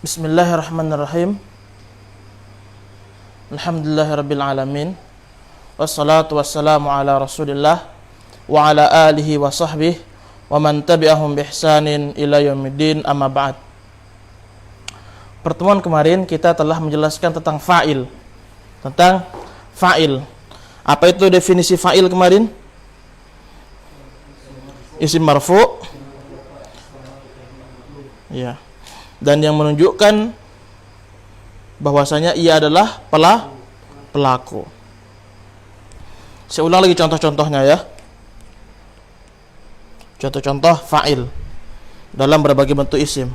Bismillahirrahmanirrahim. Alhamdulillahirabbil alamin. Wassalatu wassalamu ala Rasulillah wa ala alihi wa sahbihi wa man tabi'ahum bi ihsanin ila yaumiddin, amma ba'd. Pertemuan kemarin kita telah menjelaskan tentang fa'il. Apa itu definisi fa'il kemarin? Isim marfu. Ya. Dan yang menunjukkan bahwasanya ia adalah pelaku. Saya ulang lagi contoh-contohnya ya. Contoh-contoh fa'il dalam berbagai bentuk isim.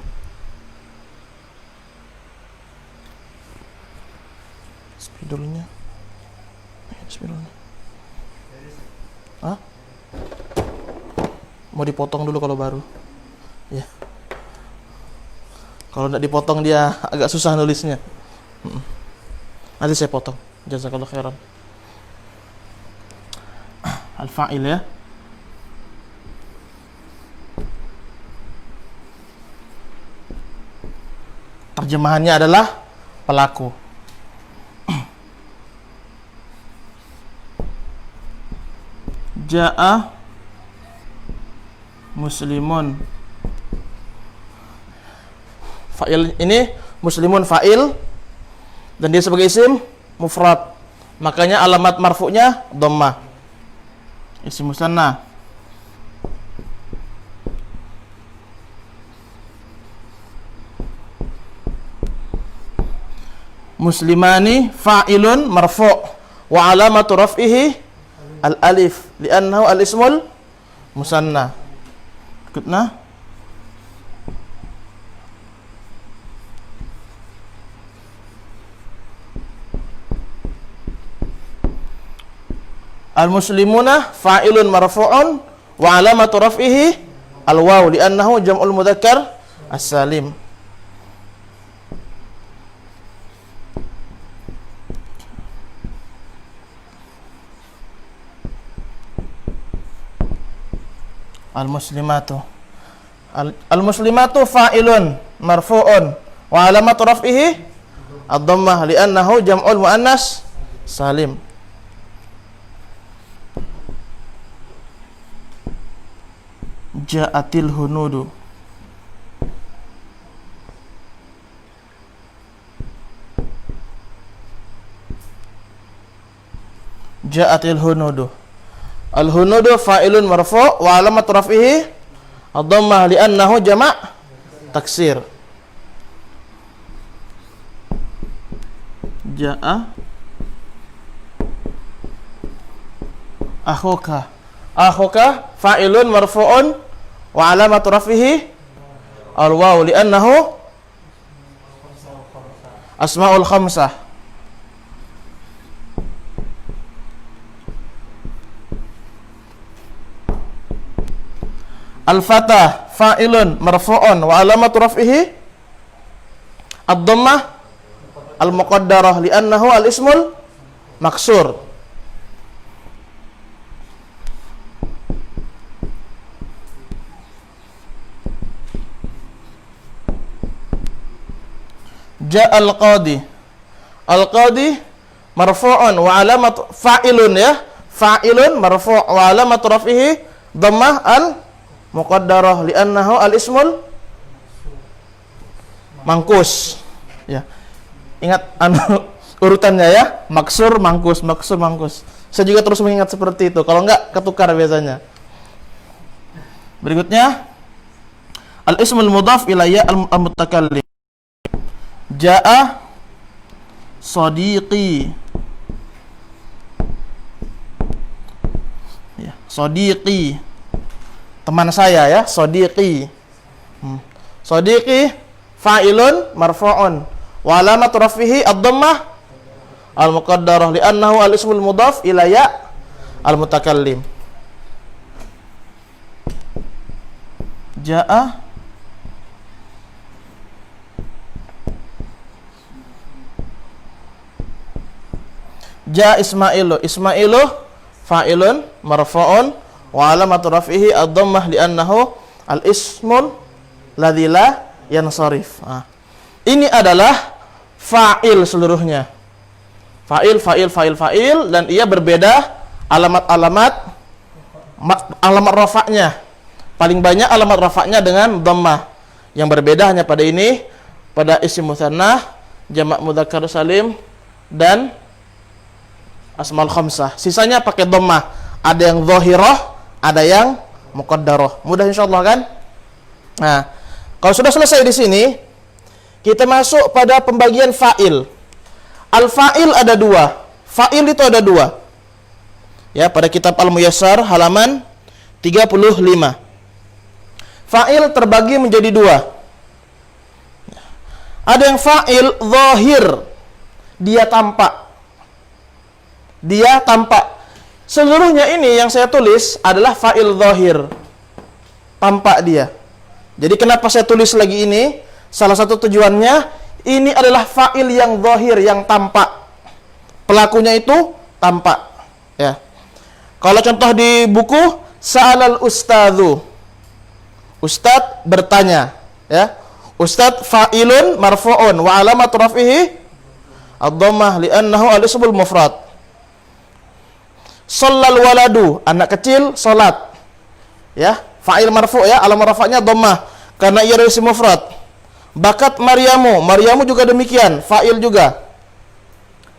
Spidolnya. Hah? Mau dipotong dulu kalau baru. Ya. Kalau tidak dipotong dia agak susah nulisnya. Nanti saya potong. Jazakallahu khairan. Al-fa'il ya. Terjemahannya adalah pelaku. Ja'a muslimun. Fa'il ini muslimun fa'il dan dia sebagai isim mufrad. Makanya alamat marfu'nya dhammah. Isim musanna. Muslimani fa'ilun marfu' wa alamatu raf'ihi al-alif li'annahu al-ismul musanna. Ikutna. Al-muslimuna fa'ilun marfu'un wa alamatu raf'ihi al-waw li'annahu jam'ul mudzakkar as-salim. Al-muslimatu fa'ilun marfu'un wa alamatu raf'ihi ad-dhammah li'annahu jam'ul muannas salim. Ja'atil hunudu. Ja'atil hunudu. Al-hunudu fa'ilun marfu' wa alamat raf'ihi ad-dhammah li'annahu jama' taksir. Ja'a akhuka fa'ilun marfu'un wa alamatu raf'ihi al-waw li'annahu asma'ul khamsah. Al-fatah fa'ilun marfu'un wa alamatu raf'ihi ad-dhammah al-muqaddarah li'annahu al-ismul maksur. Ja'al qadi. Al-qadi marfu'un wa alamat fa'ilun ya. Fa'ilun marfu' wa alamat raf'ihi dhammah al-muqaddarah li'annahu al-ismul mangkus. Ya. Ingat urutannya ya. Maksur, mangkus, maksur, mangkus. Saya juga terus mengingat seperti itu. Kalau enggak ketukar biasanya. Berikutnya al-ismul mudhaf ilayya al-mutakallim. Ja'a sadiqi. Ya, sadiqi. Teman saya ya, sadiqi. Sadiqi fa'ilun marfu'un wa alamatu raf'ihi ad-dhammah al-muqaddarah li'annahu al-ismul mudhaf ila ya al-mutakallim. Ja'a Ismailu. Ismailu fa'ilun marfu'un wa alamatu raf'ihi ad-dhammah li'annahu al-ismul ladzi la yansharif. Ini adalah fa'il seluruhnya. Fa'il dan ia berbeda alamat rafa'nya. Paling banyak alamat rafa'nya dengan dhammah. Yang berbeda hanya pada ini, pada isim mutsanna, jamak mudzakkar salim dan asmaul khamsah. Sisanya pakai dhammah. Ada yang dhahirah, ada yang muqaddarah. Mudah insyaallah kan? Nah, kalau sudah selesai di sini, kita masuk pada pembagian fa'il. Al-fa'il ada dua. Fa'il itu ada dua. Ya, pada kitab Al-Muyassar halaman 35. Fa'il terbagi menjadi dua. Ada yang fa'il zahir. Dia tampak. Seluruhnya ini yang saya tulis adalah fa'il zahir. Tampak dia. Jadi kenapa saya tulis lagi ini? Salah satu tujuannya, ini adalah fa'il yang zahir, yang tampak. Pelakunya itu tampak. Ya. Kalau contoh di buku, sa'alal ustadzu. Ustadz bertanya, ya. Ustadz fa'ilun marfu'un wa alamatu raf'ihi ad-dhammah li'annahu al-ismul mufrad. Shallal waladu, anak kecil salat. Ya, fa'il marfu' ya, alamat rafa'nya dhammah karena ia adalah isim mufrad. Bakat Maryamu juga demikian, fa'il juga.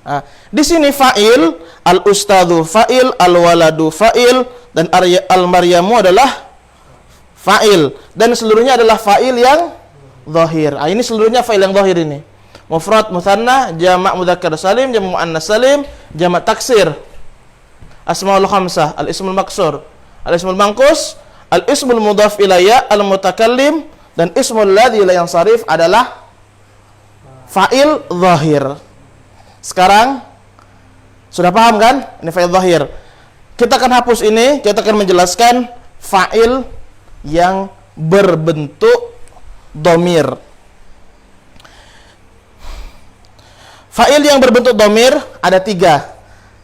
Nah, di sini fa'il, al-ustadzu fa'il, al-waladu fa'il dan al-Maryamu adalah fa'il, dan seluruhnya adalah fa'il yang zahir. Ah, ini seluruhnya fa'il yang zahir ini. Mufrad, mutsanna, jamak mudzakkar salim, jamak muannas salim, jamak taksir. Asmaul khamsah, al-ismul maksur, al-ismul manqus, al-ismul mudhaf ilayya, al-mutakallim, dan ismul ladzi la yansarif adalah fa'il zahir. Sekarang sudah paham kan? Ini fa'il zahir. Kita akan hapus ini, kita akan menjelaskan fa'il yang berbentuk dhamir. Fa'il yang berbentuk dhamir ada tiga.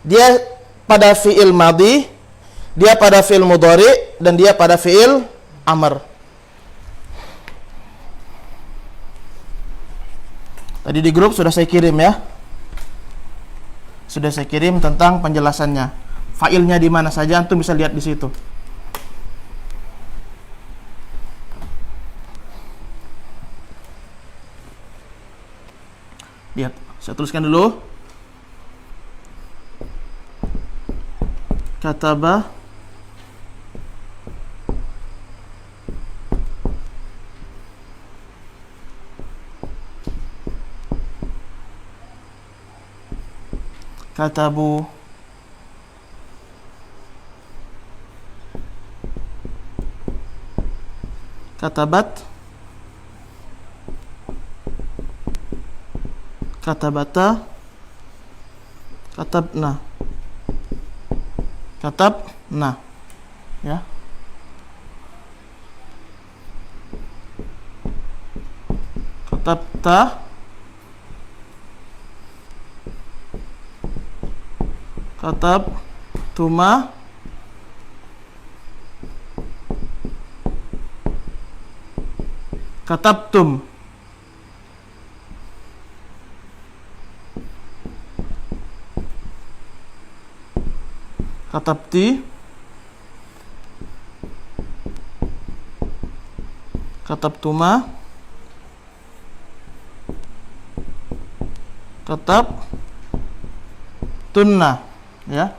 Dia pada fi'il madhi, dia pada fi'il mudhari, dan dia pada fi'il amr. Tadi di grup sudah saya kirim ya. Sudah saya kirim tentang penjelasannya. Fa'ilnya di mana saja antum bisa lihat di situ. Lihat, saya tuliskan dulu. Kataba katabu katabat katabata katabna ya. Katabta katabtuma katabtum katabti katabtuma katabtunna ya.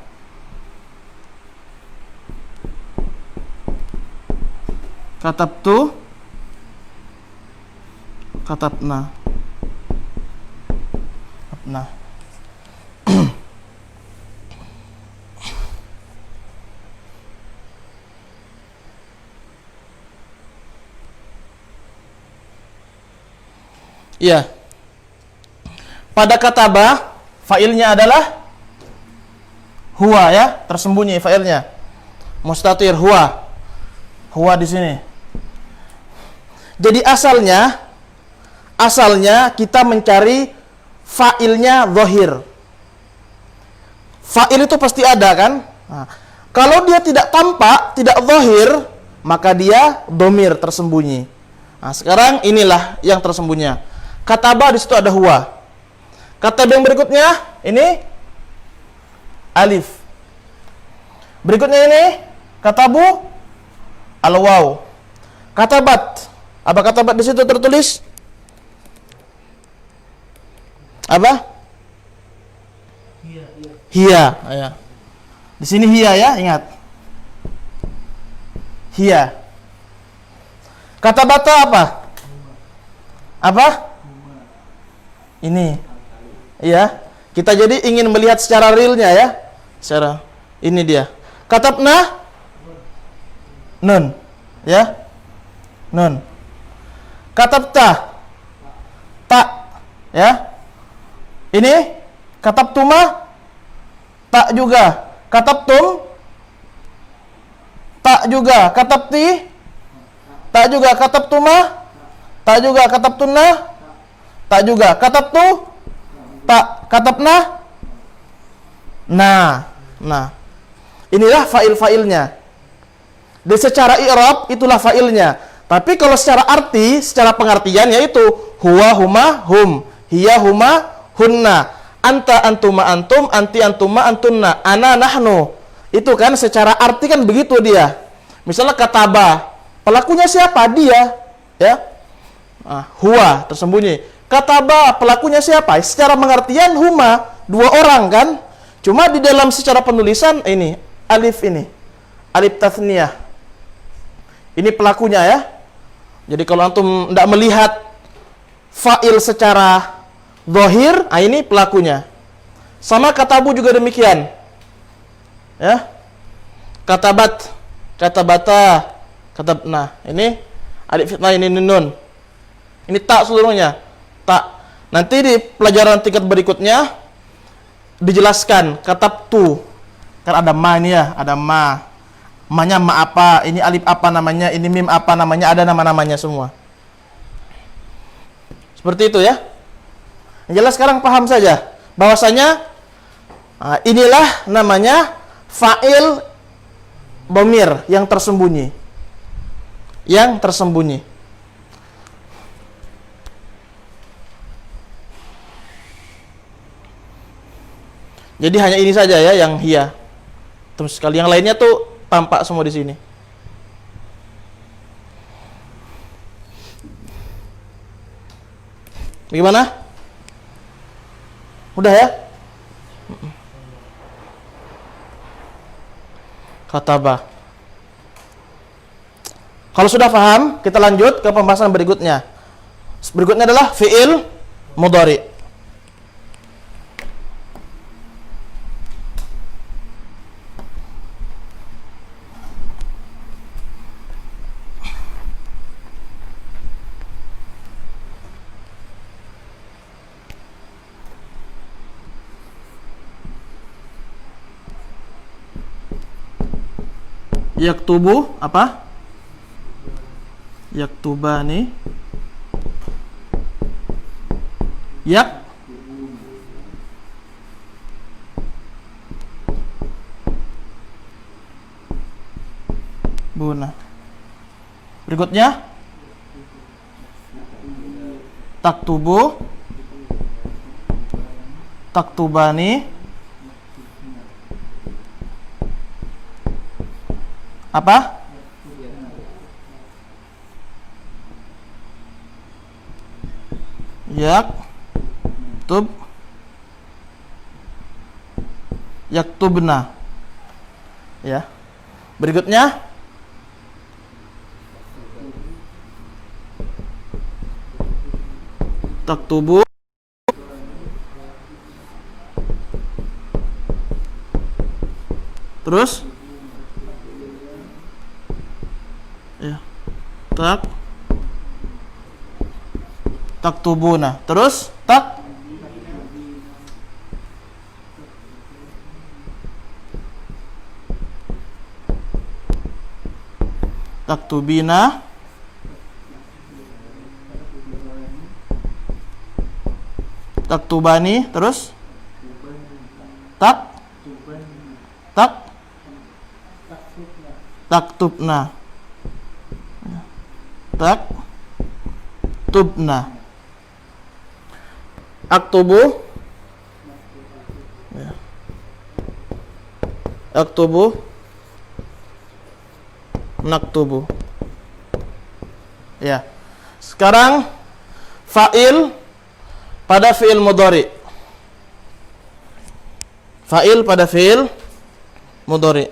Katabtu katabna nah. Iya. Pada kataba fa'ilnya adalah huwa ya, tersembunyi fa'ilnya. Mustatir huwa. Huwa di sini. Jadi asalnya kita mencari fa'ilnya zahir. Fa'il itu pasti ada kan? Nah, kalau dia tidak tampak, tidak zahir, maka dia dhamir tersembunyi. Nah, sekarang inilah yang tersembunyi. Kataba di situ ada huwa. Kata yang berikutnya ini alif. Berikutnya ini katabu al-waw. Katabat. Apa katabat di situ tertulis? Apa? Hiya. Ya. Di sini hiya ya, ingat. Hiya. Kata bata apa? Apa? Ini. Iya. Kita jadi ingin melihat secara realnya ya. Secara ini dia. Katabna nun. Ya. Nun. Katabta ta. Ya. Ini katabtuma tak juga. Katabtum tak juga. Katabti tak juga. Katabtuma tak juga. Katabtunna tak juga. Katabtu tak. Katabna nah. Inilah fa'il-fa'ilnya. Di secara i'rab itulah fa'ilnya. Tapi kalau secara arti, secara pengertian yaitu huwa huma hum, hiya huma hunna, anta antuma antum, anti antuma antunna, ana nahnu. Itu kan secara arti kan begitu dia. Misalnya kataba, pelakunya siapa? Dia, ya. Huwa tersembunyi. Kataba, pelakunya siapa? Secara pengertian huma, dua orang kan. Cuma di dalam secara penulisan ini alif ini, alif tathniyah. Ini pelakunya ya. Jadi kalau antum tidak melihat fa'il secara zahir, ini pelakunya. Sama katabu juga demikian. Ya. Katabat, katabata, katabna. Ini alif fitnah, ini nun. Ini tak seluruhnya. Tak. Nanti di pelajaran tingkat berikutnya dijelaskan katabtu. Kan ada ma ini ya, ada ma. Ma-nya ma apa, ini alif apa namanya, ini mim apa namanya, ada nama-namanya semua. Seperti itu ya. Yang jelas sekarang paham saja bahwasanya inilah namanya fa'il dhamir yang tersembunyi. Yang tersembunyi. Jadi hanya ini saja ya yang hiya. Terus sekali yang lainnya tuh tampak semua di sini. Bagaimana? Udah ya? Kataba. Kalau sudah paham, kita lanjut ke pembahasan berikutnya. Berikutnya adalah fi'il mudhari'. Yaktubu apa? Yaktubani. Yak buna. Berikutnya taktubu, taktubani. Apa? Yaktubna. Ya. Berikutnya taktubu, terus ya, taktubuna, terus taktubina, taktubani, terus taktubna, taktubna. Aktubu. Ya. Aktubu. Naktubu. Ya. Sekarang fa'il pada fi'il mudhari. Fa'il pada fi'il mudhari.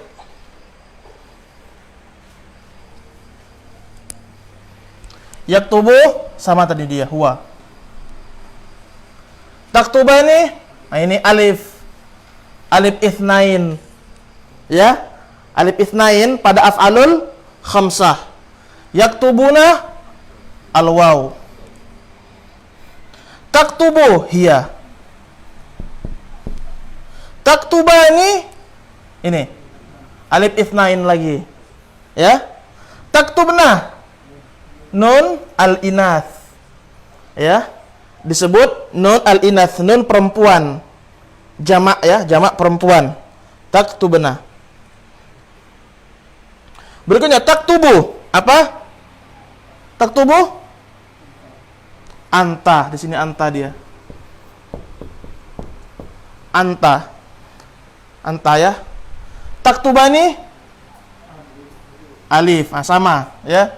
Yaktubu sama tadi dia, huwa. Taktubani, nah ini alif. Alif itsnain. Ya. Alif itsnain pada af'alul khamsah. Yaktubuna al-waw. Taktubu hiya. Taktubani ini alif itsnain lagi. Ya. Taktubna nun al-inath. Ya. Disebut nun al-inath, nun perempuan. Jamak ya, jamak perempuan. Taktubna. Berikutnya taktubu. Apa? Taktubu anta. Di sini anta dia. Anta. Anta ya. Taktubani alif. Nah, sama ya.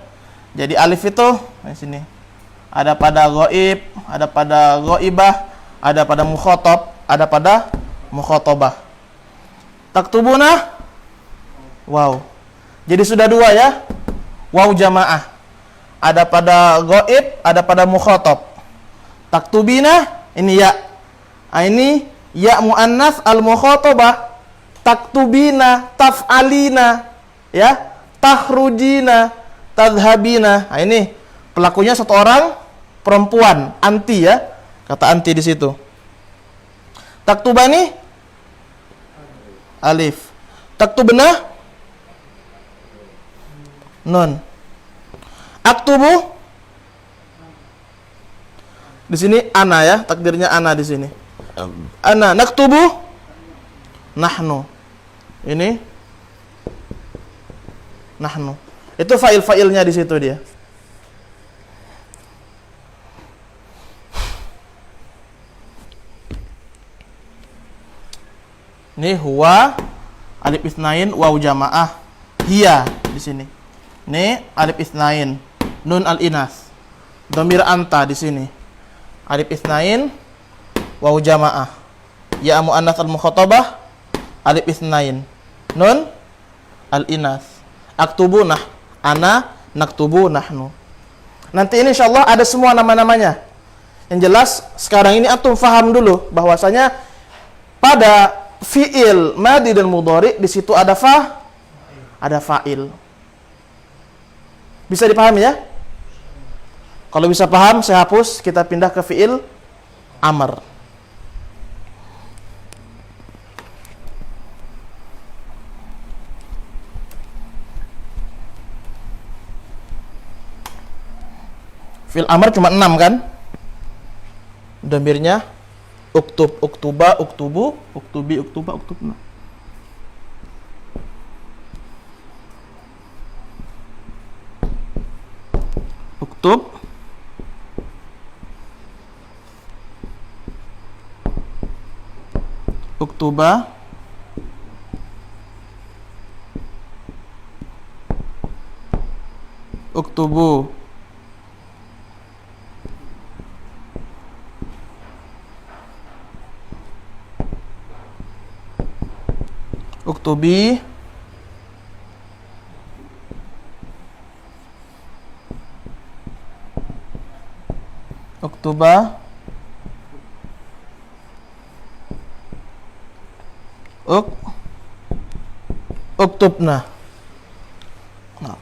Jadi alif itu di sini ada pada ghaib, ada pada ghaibah, ada pada mukhatab, ada pada mukhatabah. Taktubuna wow. Jadi sudah dua ya. Waw jamaah. Ada pada ghaib, ada pada mukhatab. Taktubina ini ya. Nah, ini ya muannats al mukhatabah. Taktubina, taf'alina, ya. Takhrujina, tadhhabina. Nah, ini pelakunya satu orang perempuan, anti ya. Kata anti di situ. Taktubani alif. Taktubna nun. Aktubu di sini ana ya, takdirnya ana di sini. Ana naktubu nahnu. Ini nahnu. Itu fa'il-fa'ilnya di situ dia. Ini huwa alif itsnain waw jamaah hiya di sini. Ini alif itsnain nun al-inas. Dhamir anta di sini. Alif itsnain waw jamaah. Ya muannats al-mukhatabah alif itsnain nun al-inas. Aktubu nah ana naktubu nahnu. Nanti ini insyaallah ada semua nama-namanya. Yang jelas sekarang ini antum faham dulu bahwasanya pada fi'il madi dan mudhari di situ ada ada fa'il. Bisa dipahami ya? Kalau bisa paham saya hapus, kita pindah ke fi'il amr. Fi'il amr cuma 6 kan? Dhamirnya uktub, uktuba, uktubu, uktubi, uktuba, uktubna. Uktub, uktuba, uktubu, uktubi, uktuba, uktubna. Nah.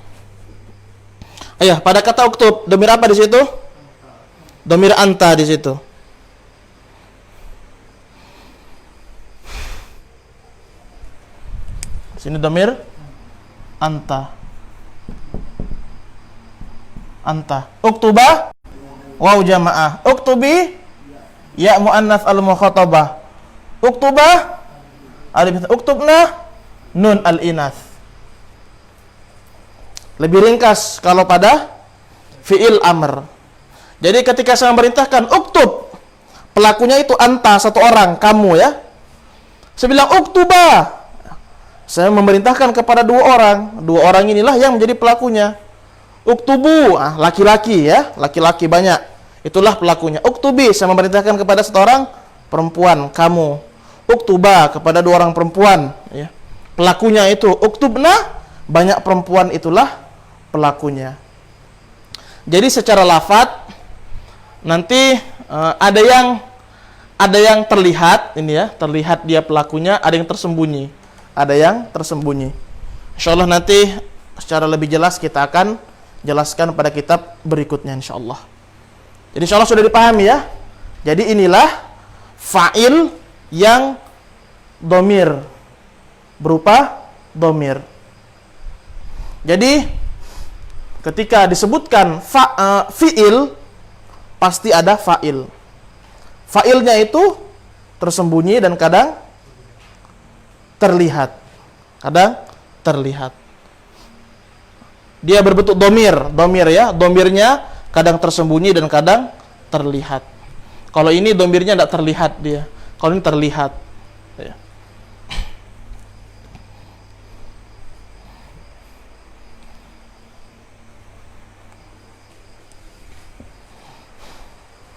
Ayah, pada kata uktub, dhamir apa di situ? Dhamir anta di situ. Sini dhamir anta. Anta. Uktuba waw jamaah. Uktubi ya muannats al-mukhatabah. Uktuba alif. Uktubna nun al-inas. Lebih ringkas kalau pada fi'il amr. Jadi ketika saya memerintahkan uktub, Pelakunya itu anta, satu orang, kamu ya. Saya bilang uktuba. Saya memerintahkan kepada dua orang. Dua orang inilah yang menjadi pelakunya. Uktubu, laki-laki ya, laki-laki banyak. Itulah pelakunya. Uktubi, saya memerintahkan kepada satu orang perempuan, kamu. Uktuba, kepada dua orang perempuan ya. Pelakunya itu uktubna, banyak perempuan, itulah pelakunya. Jadi secara lafadz nanti ada yang terlihat ini ya, terlihat dia pelakunya, ada yang tersembunyi. Ada yang tersembunyi. Insyaallah nanti secara lebih jelas kita akan jelaskan pada kitab berikutnya insyaallah. Jadi insyaallah sudah dipahami ya. Jadi inilah fa'il yang domir, berupa domir. Jadi ketika disebutkan fi'il, pasti ada fa'il. Fa'ilnya itu tersembunyi dan kadang terlihat. Kadang terlihat. Dia berbentuk domir ya. Domirnya kadang tersembunyi dan kadang terlihat. Kalau ini domirnya tidak terlihat dia. Kalau ini terlihat. Ya.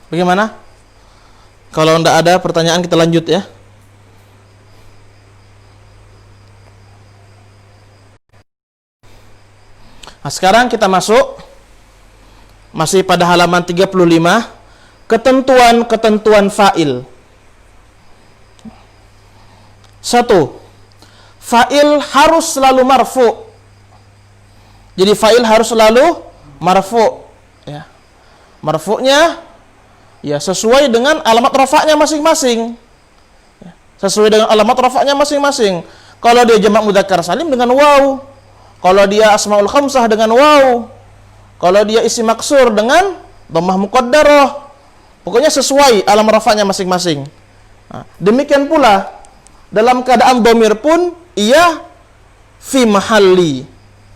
Bagaimana? Kalau tidak ada pertanyaan kita lanjut ya. Nah, sekarang kita masuk masih pada halaman 35, ketentuan-ketentuan fa'il. 1. Fa'il harus selalu marfu. Jadi fa'il harus selalu marfu ya. Marfu'nya ya sesuai dengan alamat rafa'nya masing-masing. Sesuai dengan alamat rafa'nya masing-masing. Kalau dia jamak mudzakkar salim dengan waw. Kalau dia asmaul khamsah dengan waw. Kalau dia isim maksur dengan dhammah muqaddarah. Pokoknya sesuai alam rafa'nya masing-masing. Nah, demikian pula dalam keadaan dhamir pun ia fi mahalli.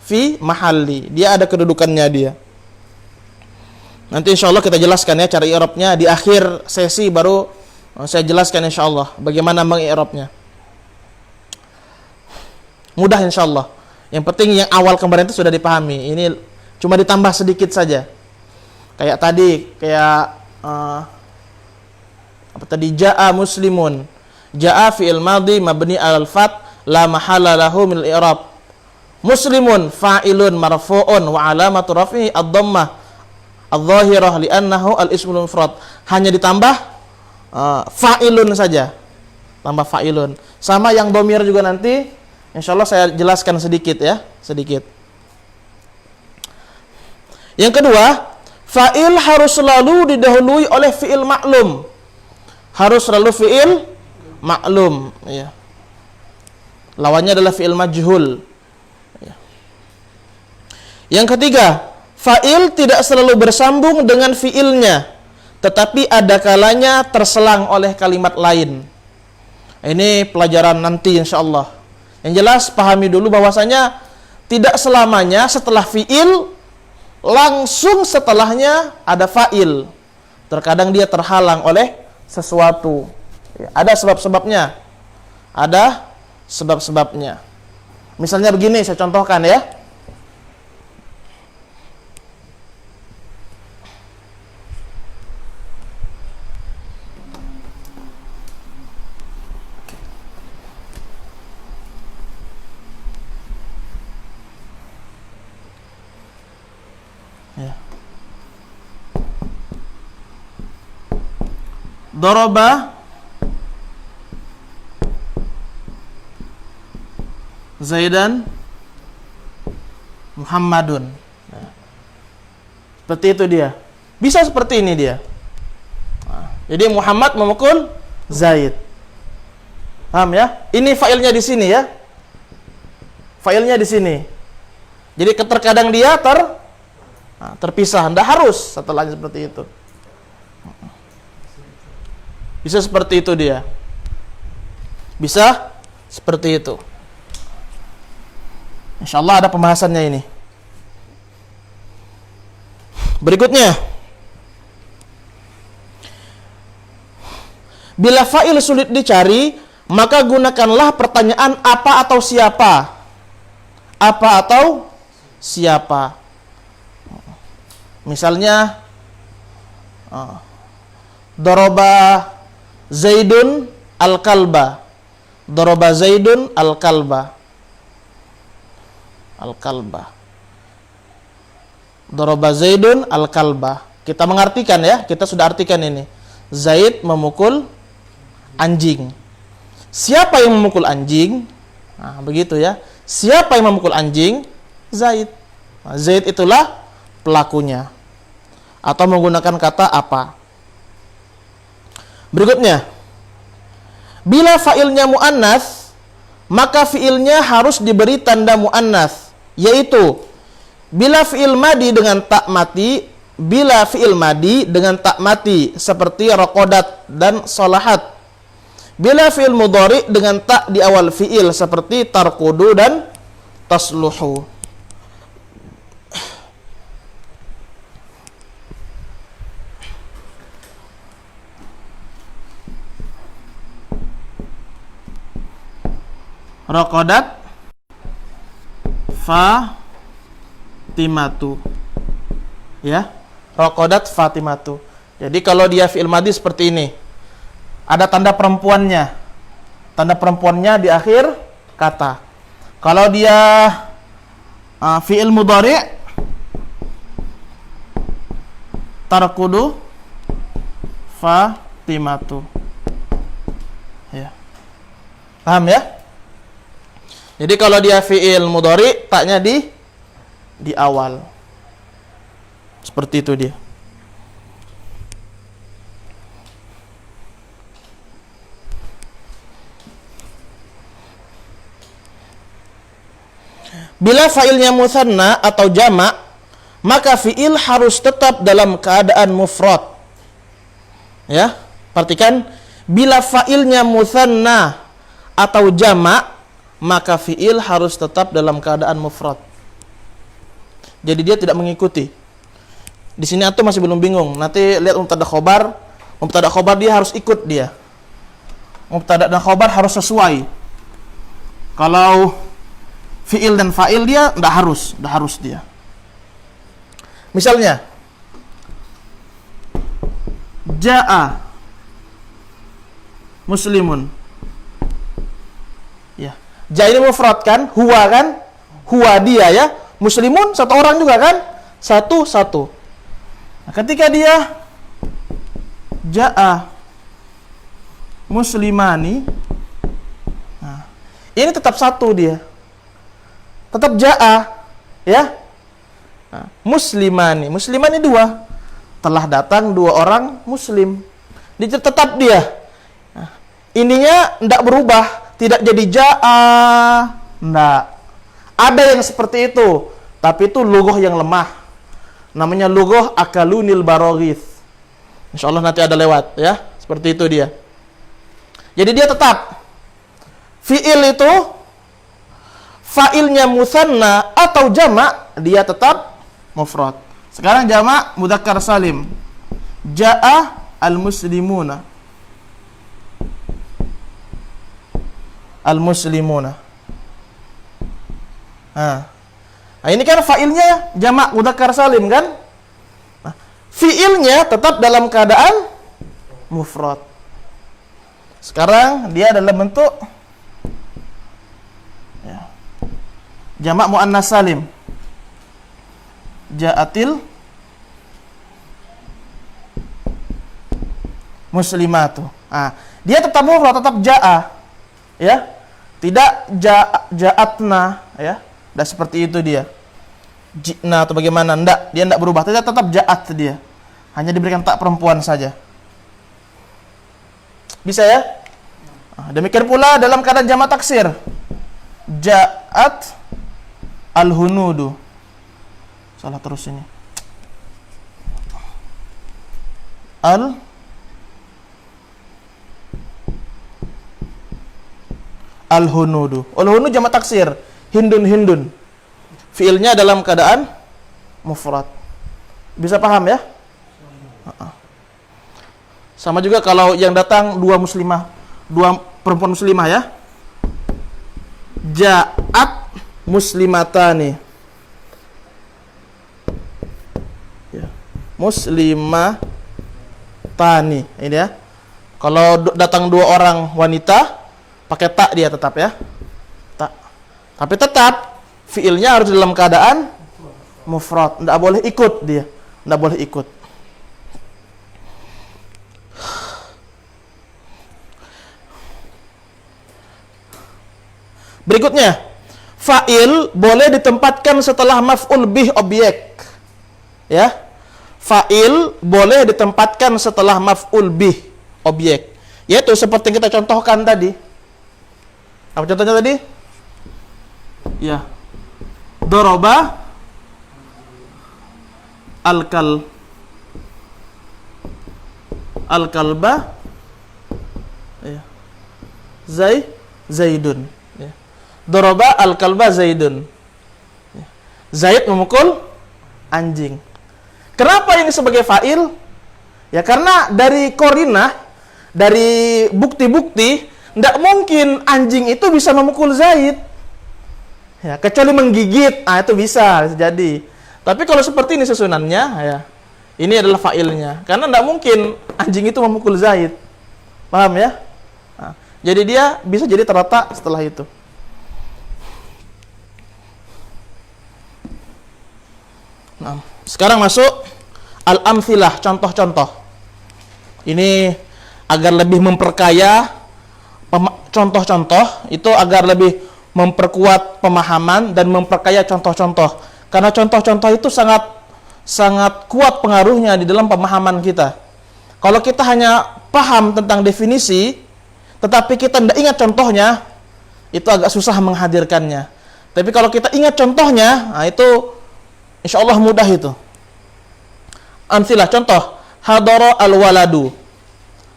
Fi mahalli. Dia ada kedudukannya dia. Nanti insyaallah kita jelaskan ya cara i'rabnya di akhir sesi, baru saya jelaskan insyaallah bagaimana mengi'rabnya. Mudah insyaallah. Yang penting yang awal kemarin itu sudah dipahami. Ini cuma ditambah sedikit saja. Kayak tadi, apa tadi? Ja'a muslimun. Ja'a fi'il madhi mabni 'alal fath la mahalla lahu min al-i'rab. Muslimun fa'ilun marfu'un wa 'alamatu raf'ihi ad-dhammah adh-dhahirah li'annahu al-ismul mufrad. Hanya ditambah fa'ilun saja. Tambah fa'ilun. Sama yang dhamir juga nanti insyaallah saya jelaskan sedikit ya, sedikit. Yang kedua, fa'il harus selalu didahului oleh fi'il maklum. Harus selalu fi'il maklum ya. Lawannya adalah fi'il majhul ya. Yang ketiga, fa'il tidak selalu bersambung dengan fi'ilnya, tetapi ada kalanya terselang oleh kalimat lain. Ini pelajaran nanti insyaallah. Yang jelas pahami dulu bahwasanya tidak selamanya setelah fi'il langsung setelahnya ada fa'il. Terkadang dia terhalang oleh sesuatu. Ada sebab-sebabnya. Ada sebab-sebabnya. Misalnya begini, saya contohkan ya. Daraba Zaidan Muhammadun. Nah, seperti itu dia. Bisa seperti ini dia. Nah, jadi Muhammad memukul Zaid. Paham ya? Ini failnya di sini ya. Failnya di sini. Jadi terkadang dia terpisah. Tidak harus setelahnya seperti itu. Bisa seperti itu dia. Bisa seperti itu. Insyaallah ada pembahasannya ini. Berikutnya, Bila fa'il sulit dicari, maka gunakanlah pertanyaan apa atau siapa. Apa atau siapa. Misalnya, Doroba Zaidun al-kalba. Doroba Zaidun al-kalba. Al-kalba. Doroba Zaidun al-kalba. Kita mengartikan ya, kita sudah artikan ini. Zaid memukul anjing. Siapa yang memukul anjing? Nah, begitu ya. Siapa yang memukul anjing? Zaid. Nah, Zaid itulah pelakunya. Atau menggunakan kata apa. Berikutnya, bila fa'ilnya mu'annas, maka fi'ilnya harus diberi tanda mu'annas, yaitu bila fi'il madi dengan tak mati, bila fi'il madi dengan tak mati seperti raqadat dan solahat. Bila fi'il mudhari dengan tak di awal fi'il seperti tarkudu dan tasluhu. Raqadat Fatimatu. Ya, Raqadat Fatimatu. Jadi kalau dia fi'il madhi seperti ini, ada tanda perempuannya. Tanda perempuannya di akhir kata. Kalau dia fi'il mudhari, tarkudu Fatimatu. Ya. Paham ya? Jadi kalau dia fi'il mudhari, taknya di awal. Seperti itu dia. Bila fa'ilnya mutsanna atau jamak, maka fi'il harus tetap dalam keadaan mufrad. Ya, perhatikan, bila fa'ilnya mutsanna atau jamak, maka fi'il harus tetap dalam keadaan mufrad. Jadi dia tidak mengikuti. Di sini antum masih belum bingung. Nanti lihat mubtada khobar. Mubtada khobar dia harus ikut dia. Mubtada dan khobar harus sesuai. Kalau fi'il dan fa'il dia tidak harus dia. Misalnya, ja'a muslimun. Ya. Ja ini mufrad kan? Huwa kan? Huwa dia ya. Muslimun satu orang juga kan? Satu. Nah, ketika dia ja'a muslimani, nah, ini tetap satu dia. Tetap ja'a ya. Nah, muslimani. Muslimani dua. Telah datang dua orang muslim. Dia tetap dia. Nah, ininya tidak berubah. Tidak jadi ja'a. Enggak. Ada yang seperti itu. Tapi itu lughah yang lemah. Namanya lughah akalunil baroghith. InsyaAllah nanti ada lewat ya. Seperti itu dia. Jadi dia tetap. Fi'il itu fa'ilnya mutsanna atau jamak, dia tetap mufrad. Sekarang jamak mudzakkar salim. Ja'a al-muslimuna. Al-muslimuna. Nah, ini kan fa'ilnya jamak mudzakkar salim kan? Nah, fi'ilnya tetap dalam keadaan mufrad. Sekarang dia dalam bentuk ya, jamak muannas salim. Ja'atil muslimatu. Ah, dia tetap mufrad, tetap ja'a. Ya. Tidak ja'atna ya. Tidak seperti itu dia. Jina atau bagaimana? Enggak, dia enggak berubah. Tetap ja'at dia. Hanya diberikan tak perempuan saja. Bisa ya? Nah, demikian pula dalam keadaan jamak taksir. Ja'at al-hunudu. Salah terus ini. Al-hunudu. Al-hunud jamak taksir. Hindun. Fiilnya dalam keadaan mufrad. Bisa paham ya? Sama juga kalau yang datang dua perempuan muslimah ya. Ja'at muslimatani. Ya. Muslimatani. Ini ya. Kalau datang dua orang wanita, pakai tak dia tetap ya. Tak. Tapi tetap fiilnya harus dalam keadaan mufrad. Tidak boleh ikut dia. Tidak boleh ikut. Berikutnya, fa'il boleh ditempatkan setelah maf'ul bih objek. Ya. Fa'il boleh ditempatkan setelah maf'ul bih objek. Yaitu seperti yang kita contohkan tadi. Apa contohnya tadi? Ya. Doroba al-kalba ya. Zaidun. Ya. Doroba al-kalba Zaidun. Ya. Zaid memukul anjing. Kenapa ini sebagai fa'il? Ya karena dari korinah, dari bukti-bukti, tidak mungkin anjing itu bisa memukul Zaid. Ya, kecuali menggigit, itu bisa jadi. Tapi kalau seperti ini susunannya, ya, ini adalah fa'ilnya. Karena tidak mungkin anjing itu memukul Zaid. Paham ya? Nah, jadi dia bisa jadi terletak setelah itu. Nah, sekarang masuk al-amthilah, contoh-contoh. Ini agar lebih memperkaya contoh-contoh, itu agar lebih memperkuat pemahaman dan memperkaya contoh-contoh. Karena contoh-contoh itu sangat kuat pengaruhnya di dalam pemahaman kita. Kalau kita hanya paham tentang definisi, tetapi kita tidak ingat contohnya, itu agak susah menghadirkannya. Tapi kalau kita ingat contohnya, itu insya Allah mudah itu. Amsilah, contoh. Hadara al-waladu.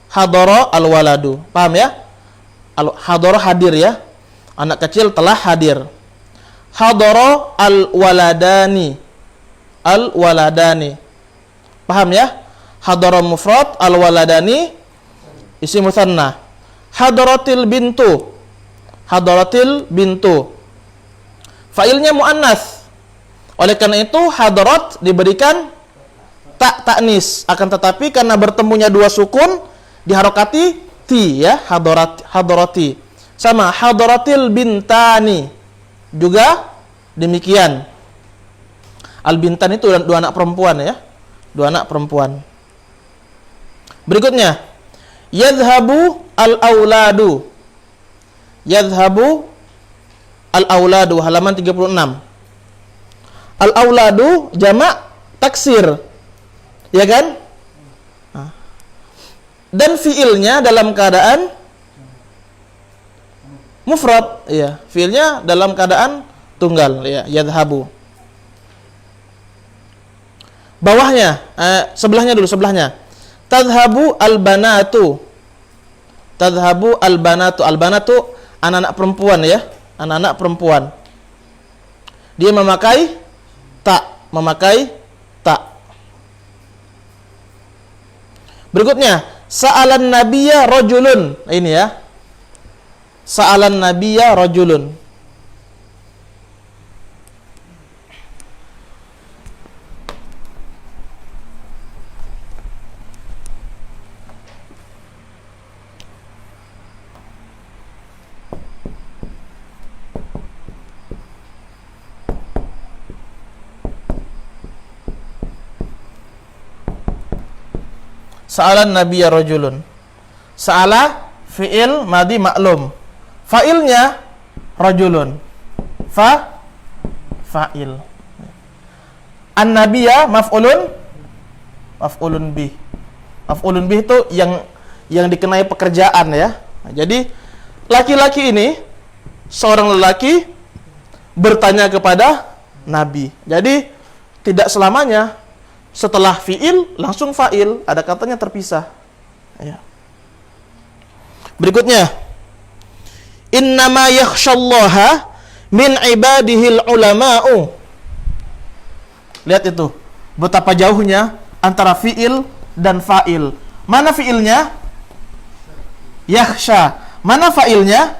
Hadara al-waladu. Paham ya? Hadara hadir ya. Anak kecil telah hadir. Hadara al-waladani. Al-waladani. Paham ya? Hadara mufrad, al-waladani isim mutsanna. Hadaratil bintu. Hadaratil bintu. Fa'ilnya muannas. Oleh karena itu hadarat diberikan ta'nis, akan tetapi karena bertemunya dua sukun diharokati ti ya, hadarati. Sama hadaratil bintani juga demikian. Al bintan itu dua anak perempuan ya. Dua anak perempuan. Berikutnya, yadhhabu al-auladu. Yadhhabu al-auladu, halaman 36. Al-auladu jamak taksir. Ya kan? Dan fiilnya dalam keadaan mufrad, ya. Fiilnya dalam keadaan tunggal, ya, yadhhabu. Bawahnya, sebelahnya dulu, sebelahnya. Tadhhabu al-banatu. Tadhhabu al-banatu. Al-banatu anak-anak perempuan ya, anak-anak perempuan. Dia memakai tak. Berikutnya, sa'alan nabiyya rajulun. Ini ya. Sa'alan nabiyya rajulun. Sa'alan nabiyya rajulun. Sa'ala fi'il madhi maklum. Fa'ilnya rajulun. Fa'il. An-nabiyya maf'ulun bih. Maf'ulun bih itu yang dikenai pekerjaan ya. Nah, jadi laki-laki ini, seorang lelaki bertanya kepada Nabi. Jadi tidak selamanya setelah fi'il langsung fa'il, ada katanya terpisah. Ya. Berikutnya, innama yakhshallaha min ibadihil ulama'u. Lihat itu, betapa jauhnya antara fi'il dan fa'il. Mana fiilnya? Yakhsha. Mana fa'ilnya?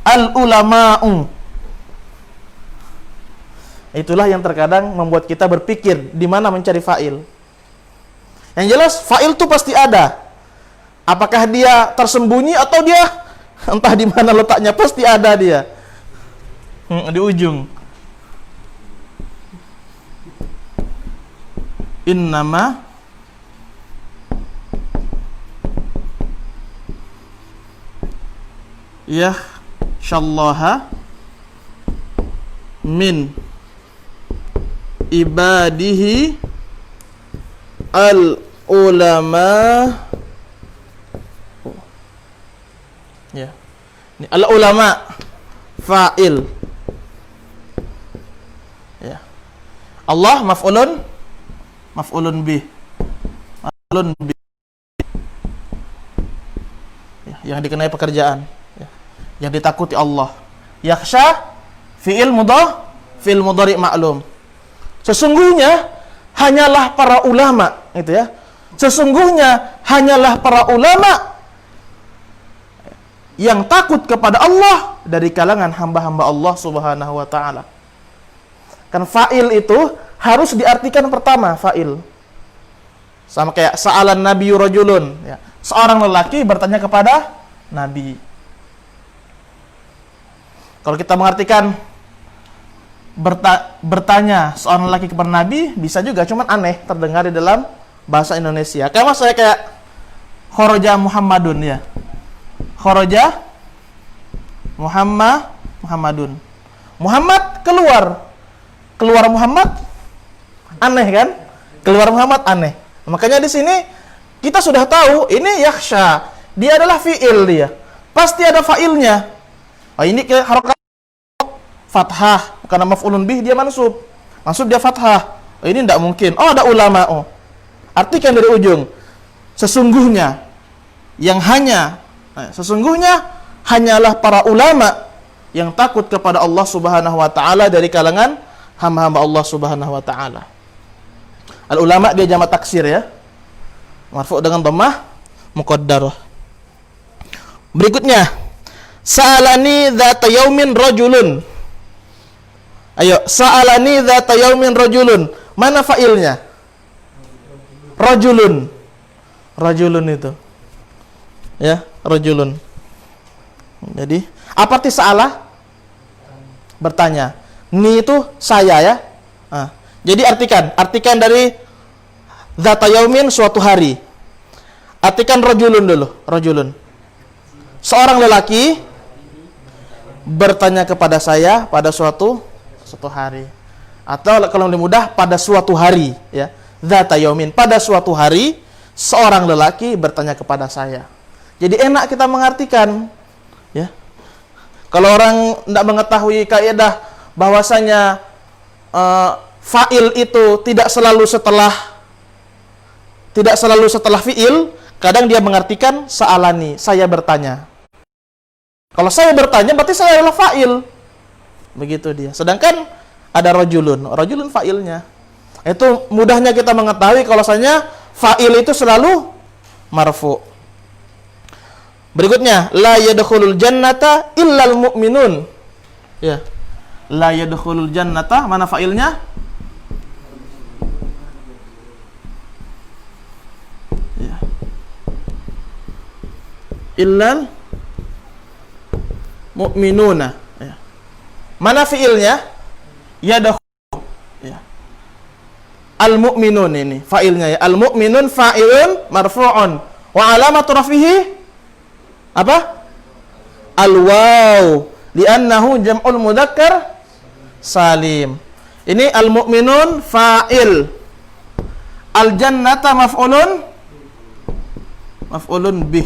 Al-ulama'u. Itulah yang terkadang membuat kita berpikir di mana mencari fa'il. Yang jelas fa'il itu pasti ada. Apakah dia tersembunyi atau dia entah di mana letaknya, pasti ada dia. Di ujung. Innama yakhshallaha min ibadihi al-ulama. Ya. Ini al-ulama fa'il. Ya. Allah maf'ulun bih. Maf'ulun bih. Ya, yang dikenai pekerjaan, ya. Yang ditakuti Allah. Yakhsha fi'il mudhari' ma'lum. Sesungguhnya hanyalah para ulama, gitu ya. Sesungguhnya hanyalah para ulama yang takut kepada Allah dari kalangan hamba-hamba Allah Subhanahu wa taala. Kan fa'il itu harus diartikan pertama fa'il. Sama kayak sa'alan nabiyyu rajulun, ya. Seorang lelaki bertanya kepada nabi. Kalau kita mengartikan bertanya seorang lelaki kepada nabi, bisa juga, cuman aneh terdengar di dalam bahasa Indonesia. Kayak saya kayak kharaja Muhammadun, ya. Kharaja Muhammadun. Muhammad keluar Muhammad, aneh kan? Keluar Muhammad aneh. Makanya di sini kita sudah tahu ini yakhsha, dia adalah fi'il, dia pasti ada fa'ilnya. Oh, ini ke harokat fathah karena maf'ulun bih, dia mansub dia fathah. Oh, ini tidak mungkin. Oh, ada ulama. Oh, artikan dari ujung. Sesungguhnya hanyalah para ulama yang takut kepada Allah Subhanahu wa taala dari kalangan hamba-hamba Allah Subhanahu wa taala. Al ulama dia jamak taksir, ya. Marfu' dengan dhammah muqaddarah. Berikutnya, sa'alani dzata yaumin rajulun. Ayo, sa'alani dzata yaumin rajulun. Mana fa'ilnya? Rajulun. Rajulun itu. Ya, rajulun. Jadi, apa arti sa'ala? Bertanya. Ni itu saya, ya. Nah, jadi artikan dari dzata yaumin suatu hari. Artikan rajulun dulu, rajulun. Seorang lelaki bertanya kepada saya pada suatu hari. Atau kalau lebih mudah, pada suatu hari, ya. Dzata yaumin, pada suatu hari seorang lelaki bertanya kepada saya. Jadi enak kita mengartikan, ya. Kalau orang tidak mengetahui kaidah bahwasanya fa'il itu tidak selalu setelah fi'il, kadang dia mengartikan sa'alani, saya bertanya. Kalau saya bertanya berarti saya adalah fa'il. Begitu dia. Sedangkan ada rajulun fa'ilnya. Itu mudahnya kita mengetahui kalau misalnya fa'il itu selalu marfu'. Berikutnya, la yadkhulul jannata illal mu'minun. Ya. La yadkhulul jannata, mana fa'ilnya? Ya. Illal mu'minuna. Ya. Mana fi'ilnya? Yadkhul. Ya. Al-mu'minun ini fa'ilnya, ya. Al-mu'minun fa'ilun marfu'un. Wa alamatu rafihi apa? Al-waw, li'annahu jam'ul mudzakkar salim. Ini al-mu'minun fa'il. Al-jannata maf'ulun bih.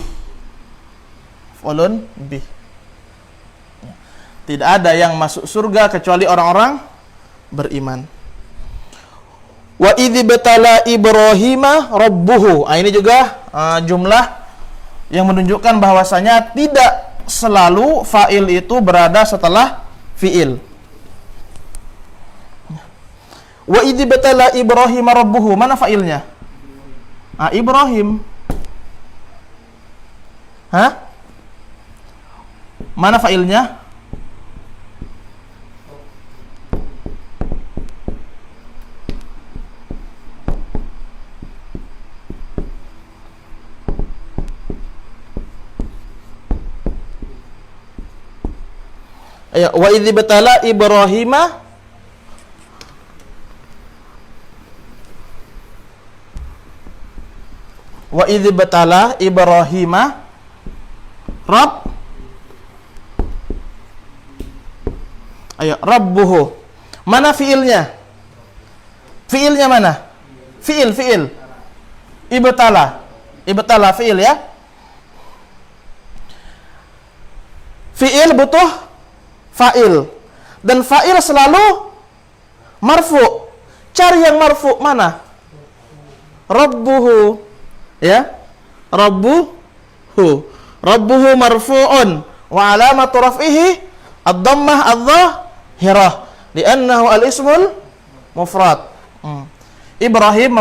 Maf'ulun bih. Tidak ada yang masuk surga kecuali orang-orang beriman. Wa idzibtala Ibrahima rabbuhu. Ini juga jumlah yang menunjukkan bahwasanya tidak selalu fa'il itu berada setelah fi'il. Wa idzibtala Ibrahima rabbuhu, mana fa'ilnya? Ibrahim. Hah? Mana fa'ilnya? Ayo, wa idz batala Ibrahima wa idz batala Ibrahima Rabb. Ayo, Rabbuhu. Mana fiilnya? Fiilnya mana? Fiil. Ibtala. Ibtala fiil ya. Fiil butuh fa'il. Dan fa'il selalu marfu. Cari yang marfu mana? Rabbuhu. Ya. Rabbuhu. Rabbuhu marfu'un wa alamatu raf'ihi ad-dhammah adh-dhahirah li'annahu al-ismul mufrad. Ibrahim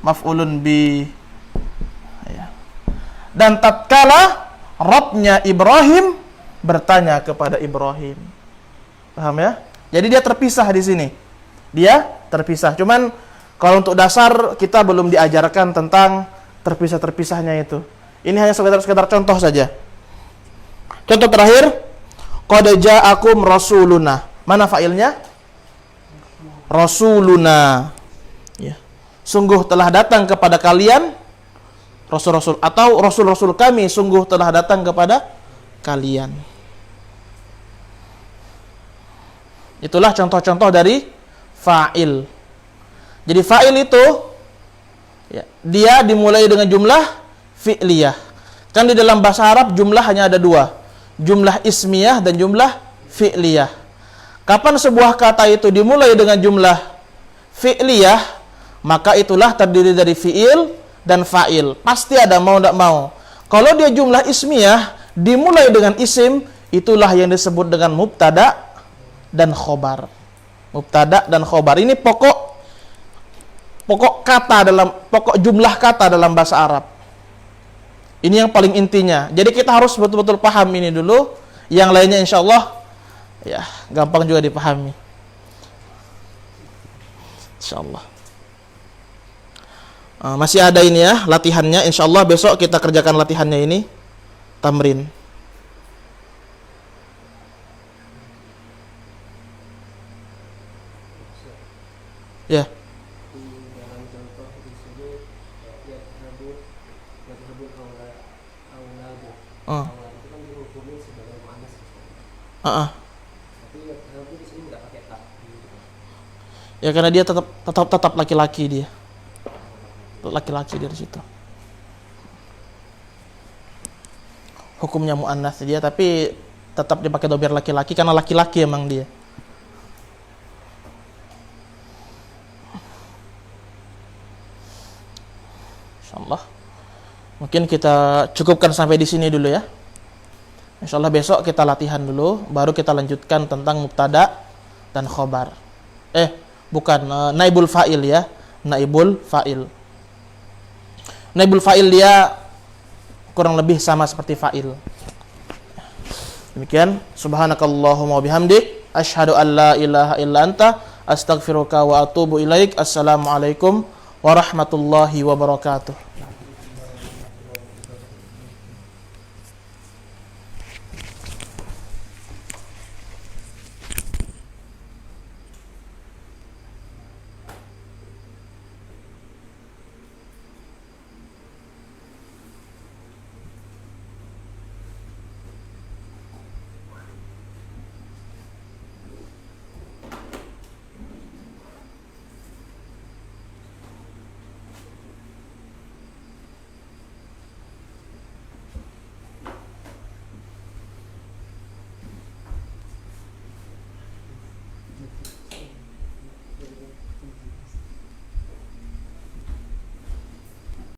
maf'ulun bi. Ya. Dan tatkala Rabbnya Ibrahim bertanya kepada Ibrahim. Paham ya? Jadi dia terpisah di sini. Dia terpisah. Cuman kalau untuk dasar kita belum diajarkan tentang terpisah-terpisahnya itu. Ini hanya sekedar contoh saja. Contoh terakhir, qad ja'akum rasuluna. Mana fa'ilnya? Rasuluna. Ya. Sungguh telah datang kepada kalian rasul-rasul, atau rasul-rasul kami sungguh telah datang kepada kalian. Itulah contoh-contoh dari fa'il. Jadi fa'il itu ya, dia dimulai dengan jumlah fi'liyah. Kan di dalam bahasa Arab jumlah hanya ada dua, jumlah ismiyah dan jumlah fi'liyah. Kapan sebuah kata itu dimulai dengan jumlah fi'liyah, maka itulah terdiri dari fi'il dan fa'il. Pasti ada, mau tidak mau. Kalau dia jumlah ismiyah dimulai dengan isim, itulah yang disebut dengan mubtada dan khobar. Mubtada dan khobar ini pokok kata dalam pokok jumlah kata dalam bahasa Arab. Ini yang paling intinya. Jadi kita harus betul-betul paham ini dulu. Yang lainnya insya Allah ya gampang juga dipahami. Insya Allah. Masih ada ini ya latihannya. Insya Allah besok kita kerjakan latihannya ini. Tamrin. Ya. Ya karena dia tetap laki-laki dia. Laki-laki dari situ. Hukumnya muannats dia, tapi tetap dipakai dhamir laki-laki karena laki-laki emang dia. Insyaallah. Mungkin kita cukupkan sampai di sini dulu ya. Insyaallah besok kita latihan dulu, baru kita lanjutkan tentang mubtada dan khobar. Bukan naibul fa'il ya, naibul fa'il. Naibul fa'il dia kurang lebih sama seperti fa'il. Demikian, subhanakallahumma wa bihamdik, asyhadu an la ilaha illa anta, astaghfiruka wa atubu ilaik. Assalamualaikum warahmatullahi wabarakatuh.